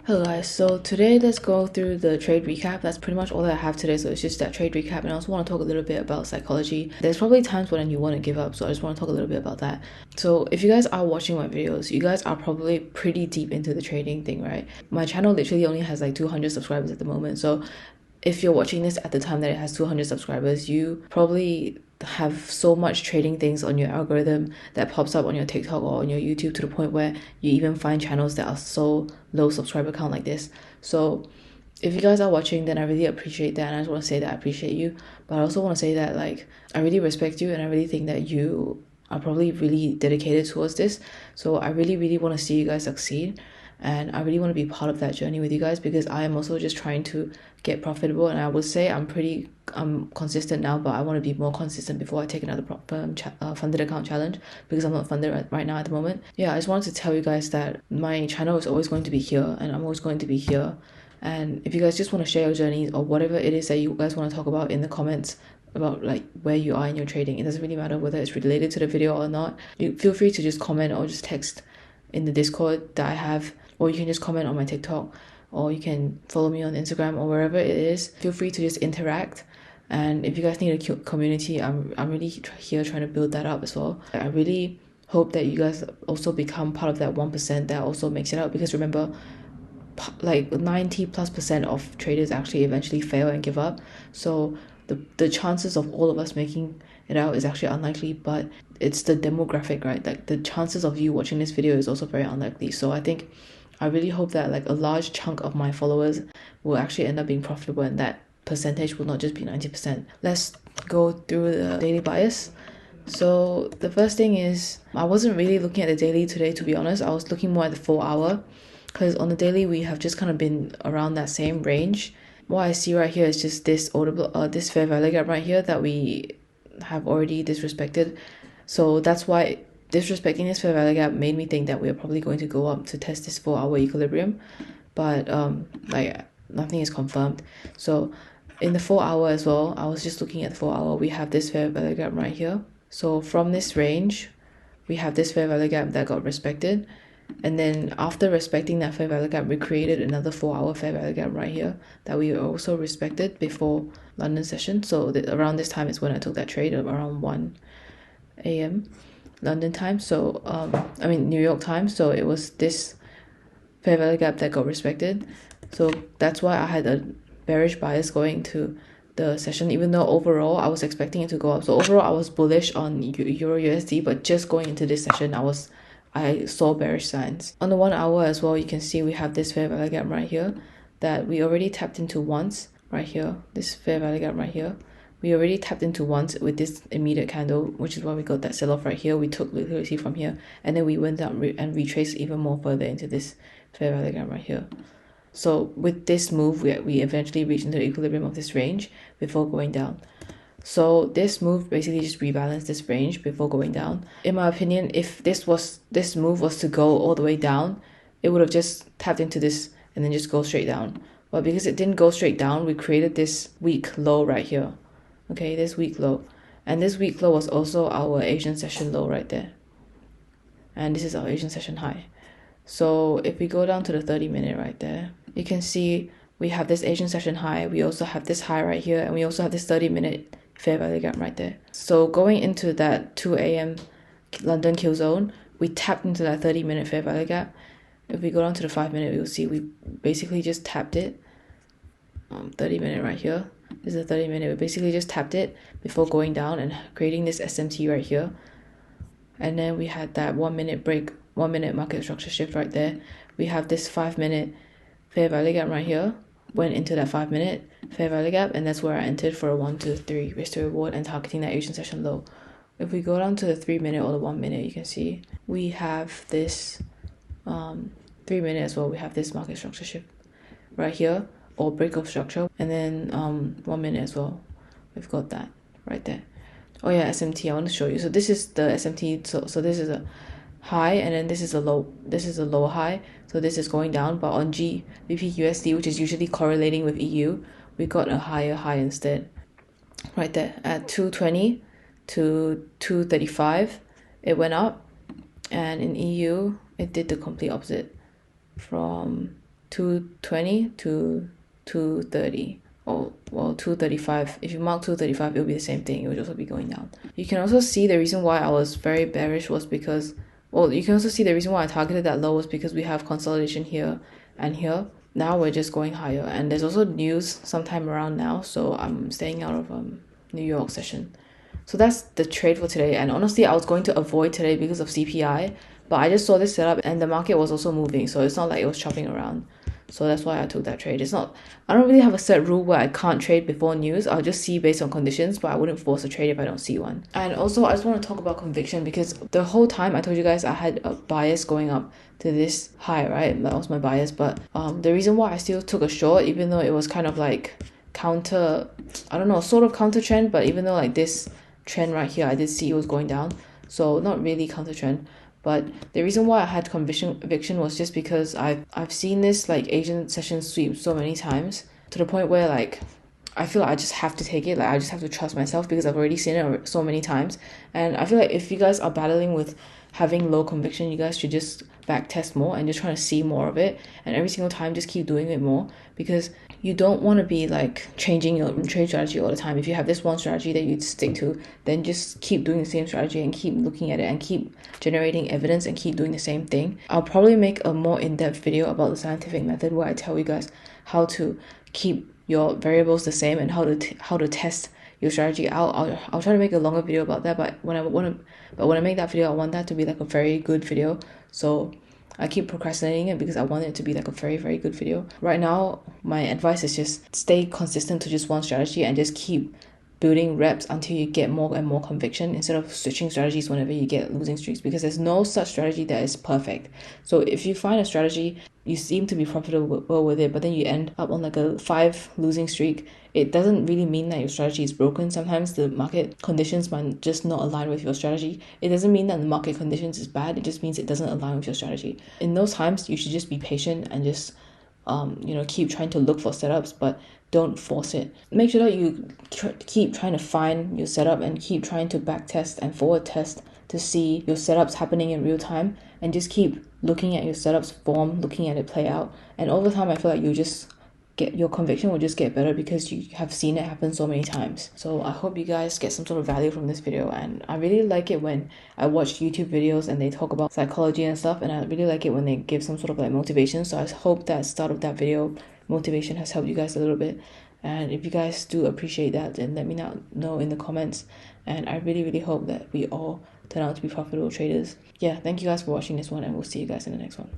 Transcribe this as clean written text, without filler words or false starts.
Hello guys, so today let's go through the trade recap. That's pretty much all that I have today, so it's just that trade recap, and I also want to talk a little bit about psychology. There's probably times when you want to give up, so I just want to talk a little bit about that. So if you guys are watching my videos, you guys are probably pretty deep into the trading thing, right? My channel literally only has like 200 subscribers at the moment, so if you're watching this at the time that it has 200 subscribers, you probably have so much trading things on your algorithm that pops up on your TikTok or on your YouTube to the point where you even find channels that are so low subscriber count like this. So if you guys are watching, then I really appreciate that, and I just want to say that I appreciate you. But I also want to say that like I really respect you, and I really think that you are probably really dedicated towards this. So I really want to see you guys succeed, and I really want to be part of that journey with you guys, because I am also just trying to get profitable. And I would say I'm consistent now, but I want to be more consistent before I take another funded account challenge, because I'm not funded right now at the moment. Yeah, I just wanted to tell you guys that my channel is always going to be here, and I'm always going to be here. And if you guys just want to share your journeys or whatever it is that you guys want to talk about in the comments about like where you are in your trading, it doesn't really matter whether it's related to the video or not. You feel free to just comment or just text in the Discord that I have, or you can just comment on my TikTok, or you can follow me on Instagram or wherever it is. Feel free to just interact. And if you guys need a community, I'm really here trying to build that up as well. I really hope that you guys also become part of that 1% that also makes it out, because remember, like 90+% of traders actually eventually fail and give up. So the chances of all of us making it out is actually unlikely, but it's the demographic, right? Like the chances of you watching this video is also very unlikely. So I really hope that like a large chunk of my followers will actually end up being profitable, and that percentage will not just be 90%. Let's go through the daily bias. So the first thing is, I wasn't really looking at the daily today, to be honest. I was looking more at the 4 hour, because on the daily we have just kind of been around that same range. What I see right here is just this this fair value gap right here that we have already disrespected. So that's why disrespecting this fair value gap made me think that we're probably going to go up to test this 4 hour equilibrium, but like nothing is confirmed. So in the 4 hour as well, I was just looking at the 4 hour. We have this fair value gap right here. So from this range, we have this fair value gap that got respected, and then after respecting that fair value gap, we created another 4 hour fair value gap right here that we also respected before London session. So around this time is when I took that trade, around 1 a.m. London time. So I mean New York time. So it was this fair value gap that got respected. So that's why I had a bearish bias going to the session, even though overall I was expecting it to go up. So overall I was bullish on Euro USD, but just going into this session I saw bearish signs. On the 1 hour as well, you can see we have this fair value gap right here that we already tapped into once right here. This fair value gap right here, we already tapped into once with this immediate candle, which is why we got that sell-off right here. We took liquidity from here, and then we went down and retraced even more further into this fair value gap right here. So with this move, we eventually reached into the equilibrium of this range before going down. So this move basically just rebalanced this range before going down. In my opinion, if this move was to go all the way down, it would have just tapped into this and then just go straight down. But because it didn't go straight down, we created this weak low right here. Okay, this weak low. And this weak low was also our Asian session low right there. And this is our Asian session high. So if we go down to the 30-minute right there, you can see we have this Asian session high. We also have this high right here, and we also have this 30-minute fair value gap right there. So going into that 2 a.m. London kill zone, we tapped into that 30-minute fair value gap. If we go down to the 5-minute, you'll see we basically just tapped it. 30-minute right here. This is a 30-minute. We basically just tapped it before going down and creating this SMT right here. And then we had that 1 minute break, 1 minute market structure shift right there. We have this 5-minute fair value gap right here. Went into that 5-minute fair value gap, and that's where I entered for a 1 2 3 risk to reward and targeting that Asian session low. If we go down to the 3-minute or the 1 minute, you can see we have this 3-minute as well. We have this market structure shift right here, or break of structure, and then 1 minute as well. We've got that right there. Oh yeah, SMT, I want to show you. So this is the SMT. So this is a high, and then this is a low. This is a low high. So this is going down, but on GBP USD, which is usually correlating with EU, we got a higher high instead. Right there at 220 to 235, it went up, and in EU it did the complete opposite from 220 to 230. Oh, well, 235. If you mark 235, it'll be the same thing. It will also be going down. You can also see the reason why I was very bearish was because, well, you can also see the reason why I targeted that low was because we have consolidation here and here. Now we're just going higher, and there's also news sometime around now, so I'm staying out of New York session. So that's the trade for today. And honestly, I was going to avoid today because of CPI, but I just saw this setup and the market was also moving, so it's not like it was chopping around. So that's why I took that trade. It's not, I don't really have a set rule where I can't trade before news. I'll just see based on conditions, but I wouldn't force a trade if I don't see one. And also, I just want to talk about conviction because the whole time I told you guys I had a bias going up to this high, right? That was my bias. But the reason why I still took a short, even though it was kind of like counter, I don't know, sort of counter trend, but even though like this trend right here, I did see it was going down. So not really counter trend. But the reason why I had conviction was just because I've seen this like Asian session sweep so many times to the point where like I feel like I just have to take it. Like I just have to trust myself because I've already seen it so many times. And I feel like if you guys are battling with having low conviction, you guys should just back test more and just trying to see more of it. And every single time, just keep doing it more because you don't want to be like changing your trade strategy all the time. If you have this one strategy that you stick to, then just keep doing the same strategy and keep looking at it and keep generating evidence and keep doing the same thing. I'll probably make a more in-depth video about the scientific method where I tell you guys how to keep your variables the same and how to test your strategy out. I'll try to make a longer video about that, but when I make that video, I want that to be like a very good video. So I keep procrastinating it because I want it to be like a very, very good video. Right now, my advice is just stay consistent to just one strategy and just keep building reps until you get more and more conviction instead of switching strategies whenever you get losing streaks, because there's no such strategy that is perfect. So if you find a strategy, you seem to be profitable with it, but then you end up on like a 5 losing streak, it doesn't really mean that your strategy is broken. Sometimes the market conditions might just not align with your strategy. It doesn't mean that the market conditions is bad. It just means it doesn't align with your strategy. In those times, you should just be patient and just keep trying to look for setups, but don't force it. Make sure that you keep trying to find your setup and keep trying to back test and forward test to see your setups happening in real time, and just keep looking at your setups form, looking at it play out. And over time, I feel like your conviction will just get better because you have seen it happen so many times. So I hope you guys get some sort of value from this video, and I really like it when I watch YouTube videos and they talk about psychology and stuff, and I really like it when they give some sort of like motivation. So I hope that start of that video motivation has helped you guys a little bit, and if you guys do appreciate that, then let me know in the comments, and I really, really hope that we all turn out to be profitable traders. Yeah, thank you guys for watching this one, and we'll see you guys in the next one.